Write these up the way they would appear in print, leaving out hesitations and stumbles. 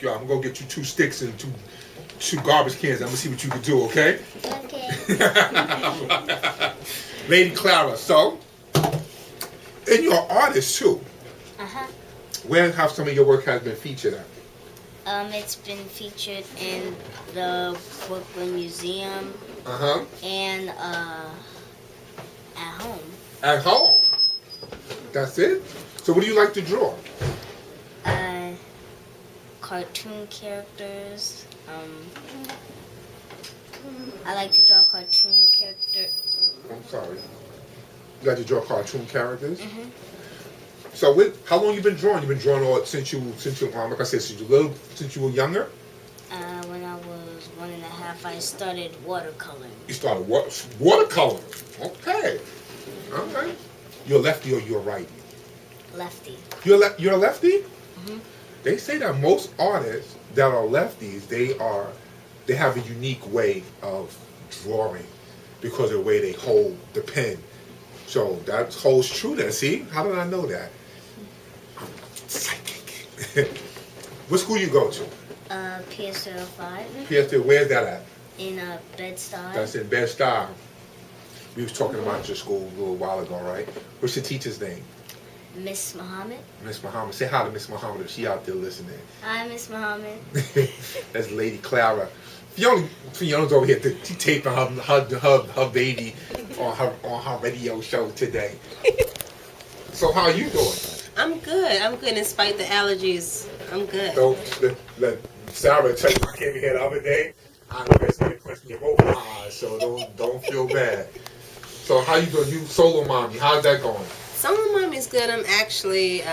Yo, I'm gonna get you 2 sticks and two garbage cans. I'm gonna see what you can do, okay? Okay. Lady Clara, so and you're an artist too. Uh-huh. Where have some of your work has been featured at? It's been featured in the Brooklyn Museum Uh-huh. and at home. At home. That's it? So what do you like to draw? Cartoon characters. I like to draw cartoon characters. I'm sorry. You like to draw cartoon characters? Mm-hmm. So how long you been drawing? You've been drawing all since you like I said, since you were younger? When I was 1.5, I started watercoloring. You started watercolor. Okay. All right. You're a lefty or you're a righty? Lefty. You're a lefty? Mm-hmm. They say that most artists that are lefties, they have a unique way of drawing because of the way they hold the pen. So that holds true then. See? How did I know that? I'm psychic. What school you go to? PSL 5. PSL, where's that at? In Bed-Stuy. That's in Bed-Stuy. We was talking about your school a little while ago, right? What's your teacher's name? Miss Muhammad. Miss Muhammad. Say hi to Miss Muhammad if she out there listening. Hi, Miss Muhammad. That's Lady Clara. Fiona's over here taping her baby on her radio show today. So how you doing? I'm good. I'm good in spite of the allergies. I'm good. So let Sarah tell you I came here the other day. I know that's gonna push me both eyes, so don't feel bad. So how you doing? You solo mommy, how's that going? Solo Mommy's good. I'm actually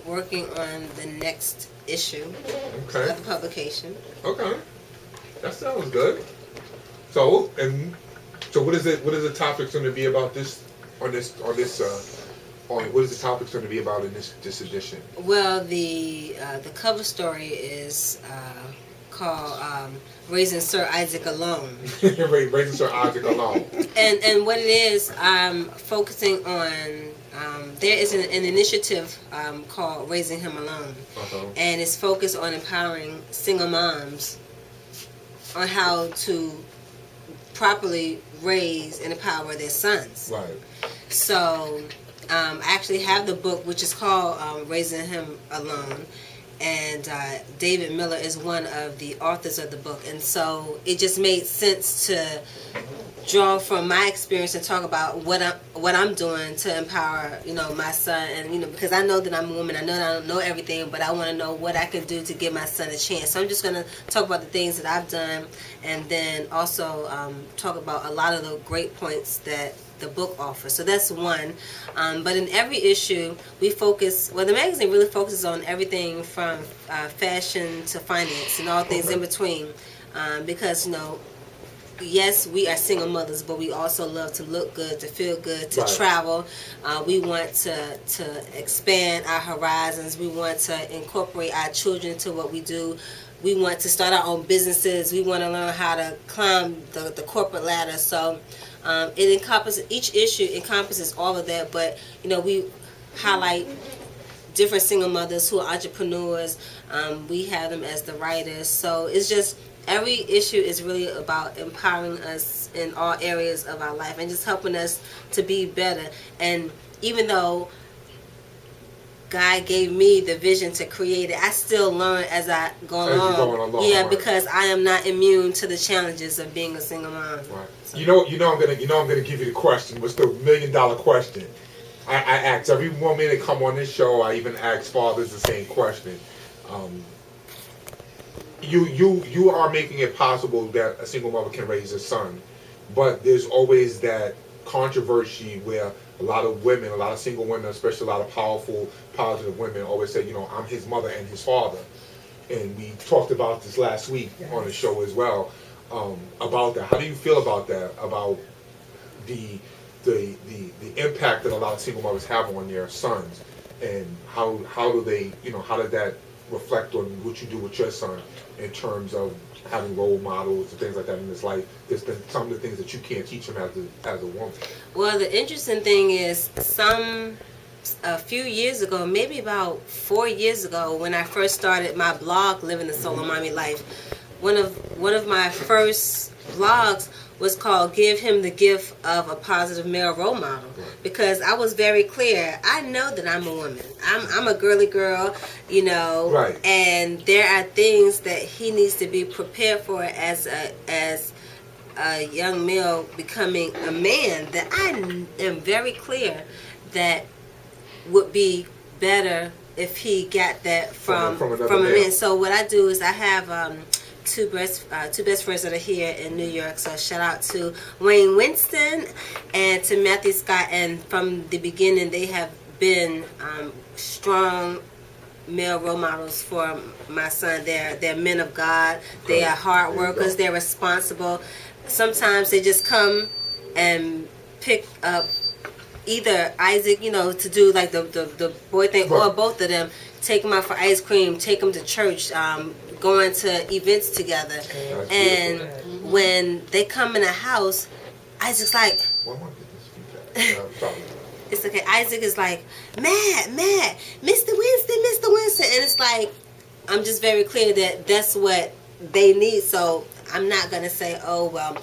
working on the next issue of the publication. Okay. That sounds good. So what is it? What is the topics going to be about this? What is the topics going to be about in this edition? Well, the cover story is called "Raising Sir Isaac Alone." Raising Sir Isaac Alone. And what it is, I'm focusing on. There is an initiative called "Raising Him Alone," and it's focused on empowering single moms on how to properly raise and empower their sons. Right. So I actually have the book, which is called Raising Him Alone, and David Miller is one of the authors of the book, and so it just made sense to draw from my experience and talk about what I'm doing to empower, my son, and because I know that I'm a woman, I know that I don't know everything, but I want to know what I can do to give my son a chance. So I'm just going to talk about the things that I've done, and then also talk about a lot of the great points that the book offers. So that's one. But in every issue, the magazine really focuses on everything from fashion to finance and all things in between, because yes, we are single mothers, but we also love to look good, to feel good, to travel. We want to expand our horizons. We want to incorporate our children into what we do. We want to start our own businesses. We want to learn how to climb the corporate ladder. So each issue encompasses all of that, but we highlight different single mothers who are entrepreneurs. We have them as the writers. So it's just every issue is really about empowering us in all areas of our life and just helping us to be better. And even though God gave me the vision to create it, I still learn as I go along. Yeah, right. Because I am not immune to the challenges of being a single mom. Right. So. I'm gonna give you the question. What's the $1 million question? I ask every woman that come on this show. I even ask fathers the same question. You are making it possible that a single mother can raise a son, but there's always that controversy where a lot of single women, especially a lot of powerful, positive women, always say, I'm his mother and his father. And we talked about this last week on the show as well, about that. How do you feel about that? About the impact that a lot of single mothers have on their sons, and how do they, how did that reflect on what you do with your son in terms of having role models and things like that in his life? There's been some of the things that you can't teach him as a woman. Well, the interesting thing is a few years ago, maybe about 4 years ago, when I first started my blog, Living the Solo Mommy Life. One of my first blogs was called "Give Him the Gift of a Positive Male Role Model," because I was very clear. I know that I'm a woman. I'm a girly girl, you know, right. And there are things that he needs to be prepared for as a young male becoming a man, that I am very clear that would be better if he got that from a man. So what I do is I have two best friends that are here in New York. So shout out to Wayne Winston and to Matthew Scott. And from the beginning, they have been strong male role models for my son. They're men of God. They are hard workers. They're responsible. Sometimes they just come and pick up either Isaac, you know, to do like the boy thing, or both of them. Take them out for ice cream. Take them to church. Going to events together. And when they come in the house, Isaac's like, it's okay. Isaac is like, Matt, Mr. Winston. And it's like, I'm just very clear that that's what they need. So I'm not going to say, oh, well,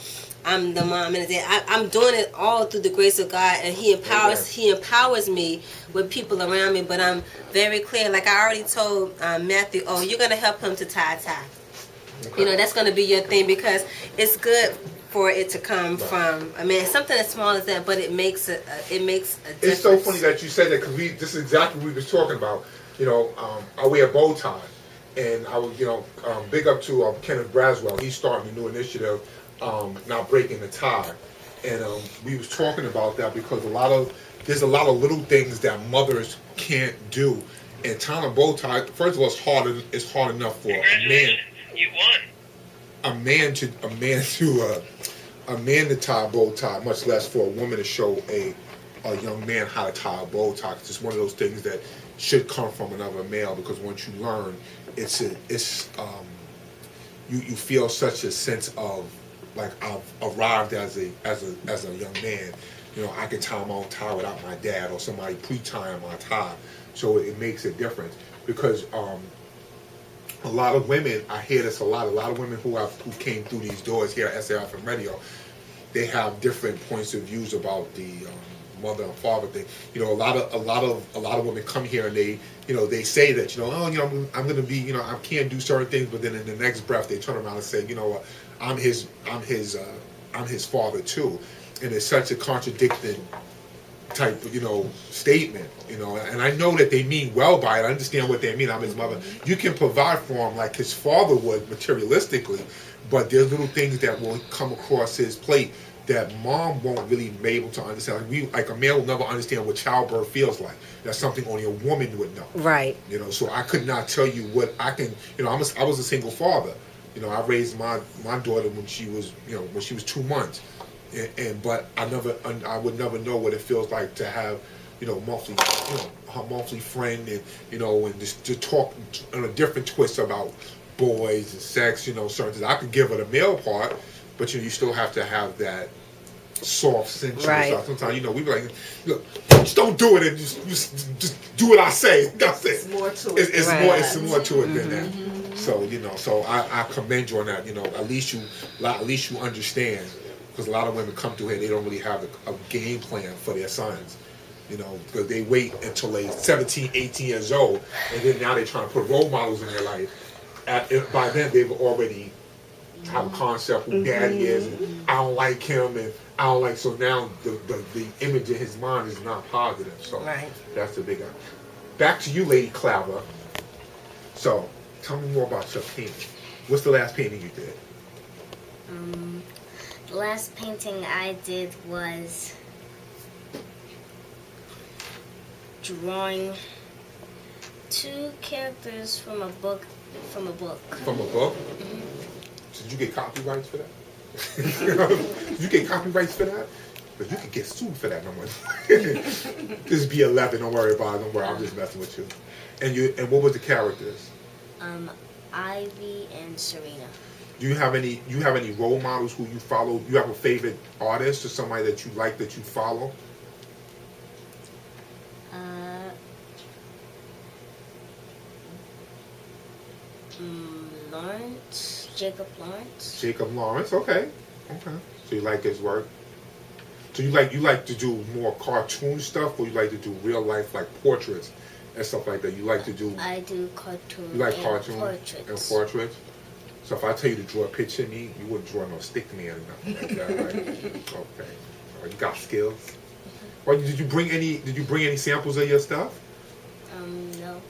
I'm the mom and the dad. I'm doing it all through the grace of God, and He empowers me with people around me. But I'm very clear. Like I already told Matthew, oh, you're gonna help him to tie a tie. Okay. You know, that's gonna be your thing, because it's good for it to come from a man. Something as small as that, but it makes a difference. It's so funny that you said that, because this is exactly what we was talking about. You know, I wear a bow tie, and I was, big up to Kenneth Braswell. He's starting a new initiative. Not breaking the tie, and we was talking about that, because there's a lot of little things that mothers can't do, and tying a bow tie, first of all, it's hard enough for a man. You won. A man to tie a bow tie, much less for a woman to show a young man how to tie a bow tie. It's one of those things that should come from another male, because once you learn, you feel such a sense of, like, I've arrived as a young man. You know, I can tie my own tie without my dad or somebody pre-tying my tie. So it makes a difference, because a lot of women, I hear this a lot of women who came through these doors here at SAFM Radio, they have different points of views about the mother and father thing. You know, a lot of women come here and they say that, I'm gonna be, I can't do certain things, but then in the next breath they turn around and say, you know what, I'm his father too. And it's such a contradicting type, statement, and I know that they mean well by it. I understand what they mean. I'm his mother. You can provide for him like his father would materialistically, but there's little things that will come across his plate that mom won't really be able to understand. Like a man will never understand what childbirth feels like. That's something only a woman would know. Right. So I could not tell you what I can. I was a single father. I raised my daughter when she was 2 months, but I would never know what it feels like to have, her monthly friend, and just to talk on a different twist about boys and sex, certain things. I could give her the male part, but you still have to have that soft, sensual stuff. Sometimes, we be like, look, just don't do it, and just do what I say. That's it. It's more to it. It's more to it than that. So I commend you on that. At least you understand, because a lot of women come through here, they don't really have a game plan for their sons. Because they wait until they're 17, 18 years old, and then now they're trying to put role models in their life. By then, they've already have a concept who daddy is, and I don't like him, and I don't like. So now the image in his mind is not positive. So that's the big one. Back to you, Lady Clara. So tell me more about your painting. What's the last painting you did? The last painting I did was drawing 2 characters from a book. From a book? Mm-hmm. So did you get copyrights for that? Did you get copyrights for that? But you could get sued for that, no more. This is B11, don't worry about it, I'm just messing with you. And what were the characters? Ivy and Serena. Do you have any role models who you follow? You have a favorite artist or somebody that you like that you follow? Lawrence. Jacob Lawrence. Jacob Lawrence, okay. So you like his work? So you like to do more cartoon stuff, or you like to do real life like portraits and stuff like that? You like to do? I do cartoon. You like and cartoon portraits. and portraits? So if I tell you to draw a picture of me, you wouldn't draw no stick man or nothing like that, right? Okay. You got skills. Well, did you bring any samples of your stuff? No.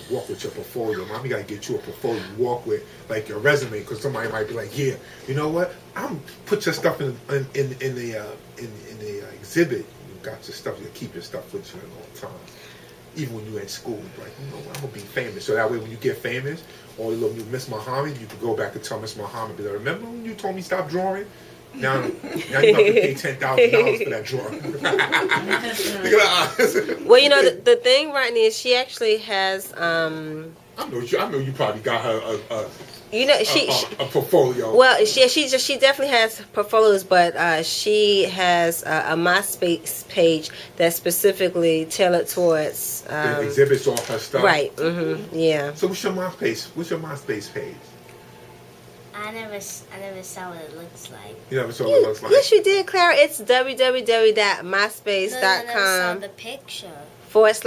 Walk with your portfolio. Mommy got to get you a portfolio to walk with, like your resume, because somebody might be like, yeah, you know what? I'm put your stuff in the exhibit. You got your stuff. You keep your stuff with you all the time. Even when you're in school, you're like, you know what? I'm gonna be famous. So that way, when you get famous, or you Miss Muhammad, you can go back and tell Miss Muhammad, be like, remember when you told me stop drawing? Now you have to pay $10,000 for that drawing. Well, you know, the thing, Rodney, is she actually has. I know you probably got her a portfolio. Well, she definitely has portfolios, but she has a MySpace page that's specifically tailored towards It exhibits all her stuff. Right. Mm-hmm. Yeah. So what's your MySpace page? I never saw what it looks like. You never saw what it looks like? Yes, you did, Clara. It's No, I www.myspace.com. saw the picture. / so it's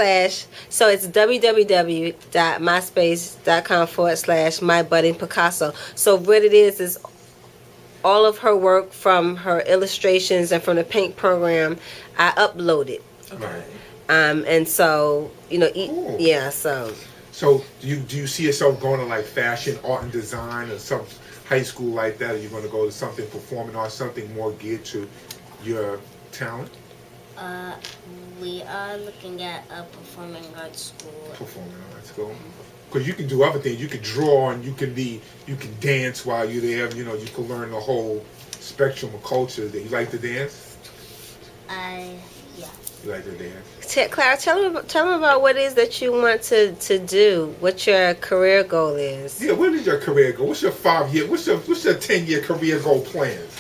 www.myspace.com / My Budding Picasso. So what it is all of her work from her illustrations and from the paint program, I uploaded. Right. And so, you know, Cool. yeah, so. So do you see yourself going to like fashion, art and design, or some high school like that? Or you going to go to something performing arts, something more geared to your talent? We are looking at a performing arts school. Performing arts school. Because you can do other things. You can draw and you can dance while you're there. You know, you can learn the whole spectrum of culture. You like to dance? Yeah. You like to dance? Clara, tell them about what it is that you want to do. What your career goal is. Yeah, what is your career goal? What's your 5-year? What's your 10-year career goal plans?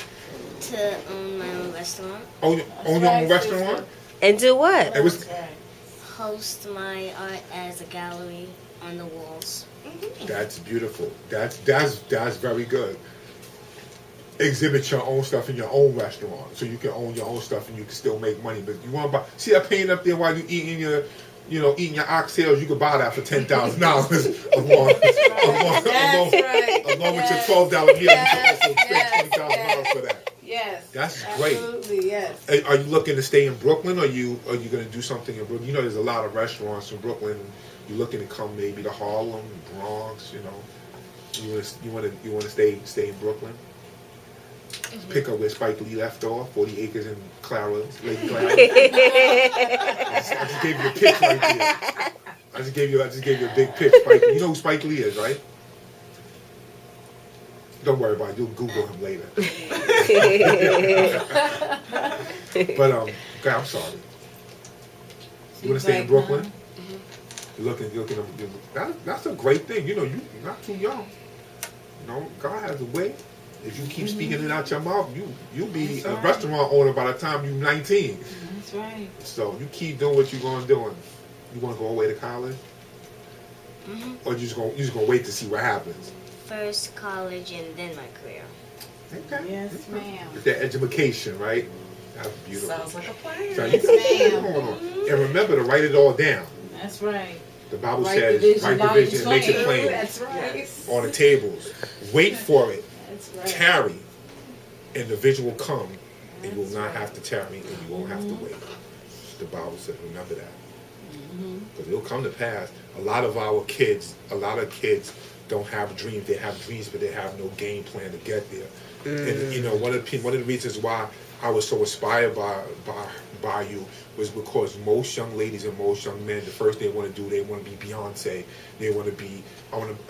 To own my own restaurant. Own your own restaurant? And do what? Host my art as a gallery on the walls. That's beautiful. That's very good. Exhibit your own stuff in your own restaurant, so you can own your own stuff and you can still make money. But you want to buy? See that painting up there while you eating your oxtails? You can buy that for $10,000 along with your $12 meal. You can also spend $20,000 for that. Yes. That's great. Absolutely, yes. Are you looking to stay in Brooklyn, or are you going to do something in Brooklyn? You know, there's a lot of restaurants in Brooklyn. You're looking to come maybe to Harlem, Bronx. You know, you want to stay in Brooklyn. Mm-hmm. Pick up where Spike Lee left off, 40 Acres in Lady Clara. I just gave you a pitch right there. I just gave you a big pitch. Spike Lee. You know who Spike Lee is, right? Don't worry about it. You'll Google him later. But okay, I'm sorry. You want to stay in Brooklyn? Mm-hmm. You're looking. That's a great thing. You know, you're not too young. You know, God has a way. If you keep speaking it out your mouth, you'll be a restaurant owner by the time you're 19. That's right. So you keep doing what you're going to do. You want to go away to college? Mm-hmm. Or you just gonna wait to see what happens? First college and then my career. Okay. Yes, ma'am. It's that education, right? That's beautiful. Sounds like a plan. So Yes, ma'am. And remember to write it all down. That's right. The Bible Write says, division, write division and make it plain That's right. on the tables. Wait for it. That's right. Tarry, and the vision will come, and you will not have to tarry, and you won't have to wait. The Bible says, remember that. Because it'll come to pass. A lot of kids don't have dreams. They have dreams, but they have no game plan to get there. And you know, one of the reasons why I was so inspired by you was because most young ladies and most young men, the first thing they want to do, they want to be Beyonce. They want to be, I want to be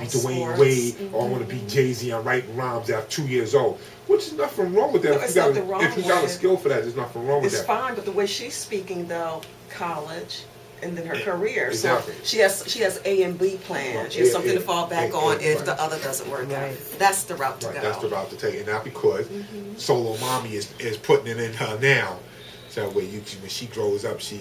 Dwayne Wade, or I want to be Jay-Z. I'm writing rhymes at 2 years old. Which is nothing wrong with that. No, it's nothing wrong if you got a skill for that, there's nothing wrong with It's that. fine, but the way she's speaking though, college and then her career. Exactly. So she has A and B plans. She has something to fall back on if the other doesn't work out. That's the route to go. That's the route to take. And not because Solo Mommy is putting it in her now. So that way, when she grows up, she,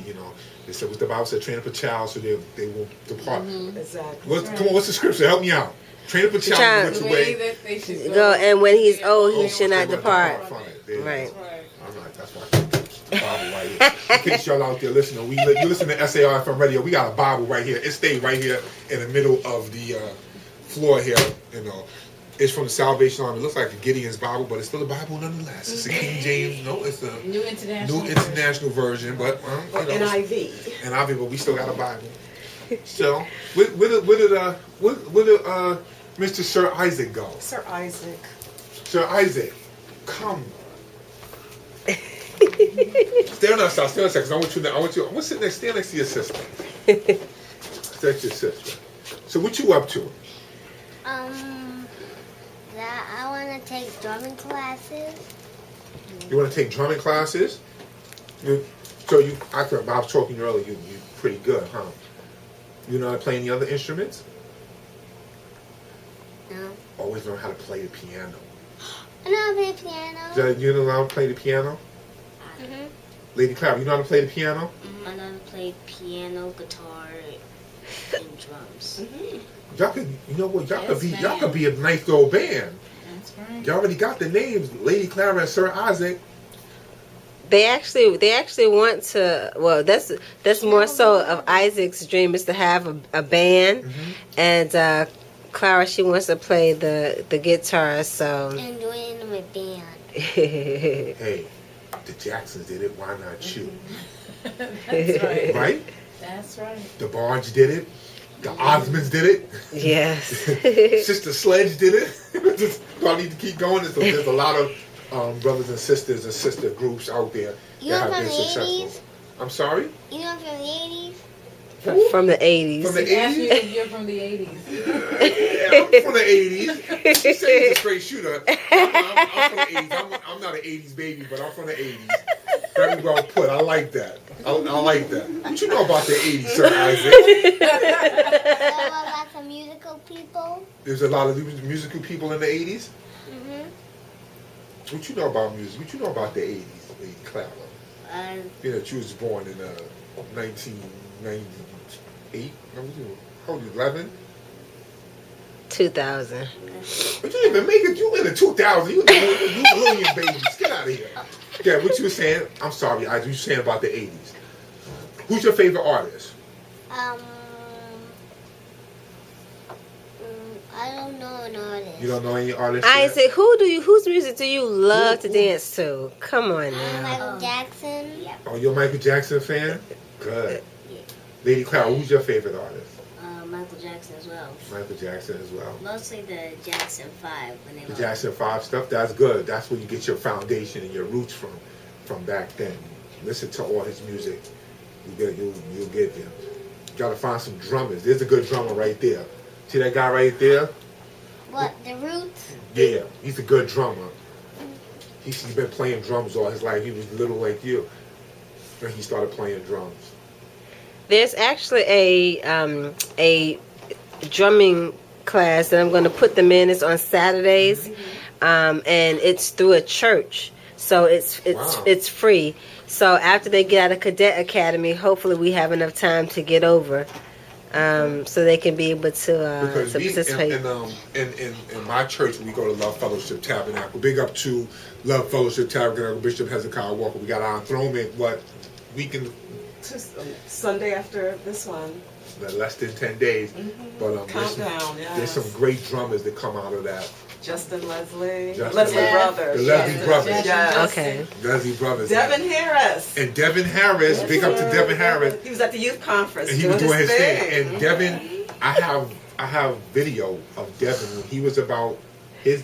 they said what the Bible said, train up a child so they will depart. Exactly. Come on, what's the scripture? Help me out. Train up a child in which The way. way that they should Go, and when he's old, he should not they will depart. from it. There you Right. go. All right, that's why I keep the Bible right here. In case y'all out there listening, you listen to SARFM Radio. We got a Bible right here. It stayed right here in the middle of the floor here. It's from the Salvation Army. It looks like a Gideon's Bible, but it's still a Bible nonetheless. It's a King James. No, it's a New International. version, but NIV. NIV, but we still got a Bible. So, where did Mr. Sir Isaac go? Sir Isaac. Sir Isaac, come. Stay on that side. Stay on that side. 'Cause I want you. Stand next to your sister. That's your sister. So what you up to? That I want to take drumming classes. You want to take drumming classes? I was talking earlier. You pretty good, huh? You know how to play any other instruments? No. Always learn how to play the piano. I know how to play piano. You know how to play the piano? Mhm. Lady Clara, you know how to play the piano? I know how to play piano, guitar, and drums. Y'all could, you know what? Y'all Yes, could be a nice little band. That's right. Y'all already got the names, Lady Clara and Sir Isaac. They actually want to. Well, that's more so of Isaac's dream is to have a band, and Clara, she wants to play the guitar. So. And do it in my band. Hey, the Jacksons did it. Why not you? That's right. Right? That's right. The Barge did it. The Osmonds did it. Yes. Sister Sledge did it. Do I need to keep going? There's a lot of brothers and sisters and sister groups out there You that know have from been the successful. 80s? I'm sorry? You know from the 80s? From the 80s. From the Ask you 80s? if you're from the 80s. Yeah, I'm from the 80s. She said he's a straight shooter. I'm from the 80s. I'm not an 80s baby, but I'm from the 80s. Very well put. I like that. I like that. What you know about the 80s, Sir Isaac? You know about some musical people? There's a lot of musical people in the 80s. Mm-hmm. What you know about music? What you know about the 80s, Lady Clara? You know, she was born in 1998. How old are you, 11? 2000. But you didn't even make it. You in the 2000s. You million babies. Get out of here. Yeah, what you were saying? I'm sorry, you were saying about the 80s. Who's your favorite artist? I don't know an artist. You don't know any artists? Isaac, whose music do you love to dance to? Come on now. Michael Jackson. Yep. Oh, you're a Michael Jackson fan? Good. Yeah. Lady Clara, who's your favorite artist? Michael Jackson as well. Michael Jackson as well. Mostly the Jackson 5 when they The were. Jackson 5 stuff, that's good. That's where you get your foundation and your roots from back then. Listen to all his music. You'll get there. You gotta find some drummers. There's a good drummer right there. See that guy right there? What, the Roots? Yeah, he's a good drummer. He's been playing drums all his life. He was little like you when he started playing drums. There's actually a drumming class that I'm going to put them in. It's on Saturdays, and it's through a church, so it's Wow. it's free. So after they get out of Cadet Academy, hopefully we have enough time to get over, so they can be able to Because participate. in my church, we go to Love Fellowship Tabernacle. Big up to Love Fellowship Tabernacle, Bishop Hezekiah Walker. We got our enthronement, Sunday after this one. less than 10 days. But Countdown, there's some great drummers that come out of that. Justin Leslie. Justin Leslie Leslie. Brothers. The Leslie Brothers. Yes. Okay. Leslie Brothers. Devin Harris. And Devin Harris, big up to Devin Harris. He was at the youth conference. And he was doing his thing. And Devin, I have video of Devin when he was about 6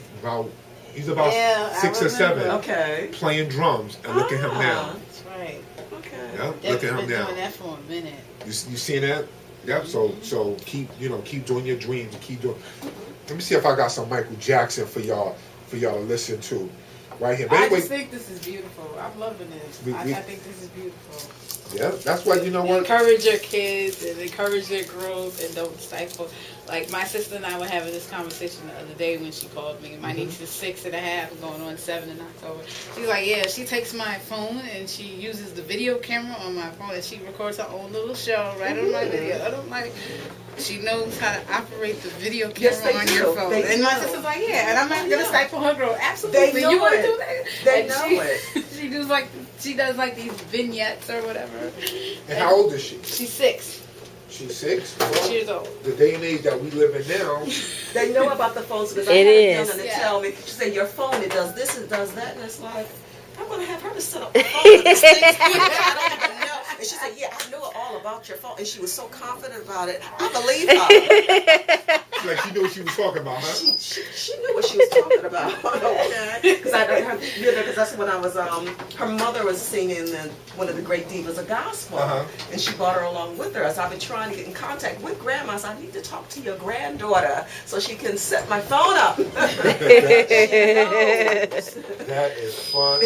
or 7 Okay. playing drums, and look at him now. That's right. Okay. Yep, They've look at him been now. doing that for a minute. You seen that? Yep. So keep doing your dreams and keep doing. Let me see if I got some Michael Jackson for y'all to listen to. right here. But I anyway, just think this is beautiful. I'm loving this. We- I we- think this is beautiful. yeah, that's why you know what. Encourage your kids and encourage their growth and don't stifle. Like my sister and I were having this conversation the other day when she called me. My niece is 6.5, going on 7 in October. She's like, yeah, she takes my phone and she uses the video camera on my phone and she records her own little show right on my video. And I'm like, she knows how to operate the video camera Yes, they on do. your phone. They And my do. sister's like, yeah, and I'm not gonna stifle her growth. Absolutely, They know you want to it. do that? They And know it. She does like these vignettes or whatever. And how old is she? She's 6. She's 6. 6 Well, years old. the day and age that we live in now. They know about the phones because I It had a is. young one to Yeah. tell me, she said, your phone, it does this, it does that, and it's like, I'm going to have her to set up the phone with this thing. I don't even know. And she said, yeah, I know all about your phone. And she was so confident about it. I believe her. Like she knew what she was talking about, huh? She knew what she was talking about. Okay. Because that's when I was, her mother was singing one of the great divas of gospel. Uh-huh. And she brought her along with her. So I've been trying to get in contact with grandma. So I need to talk to your granddaughter so she can set my phone up. She knows. That is fun.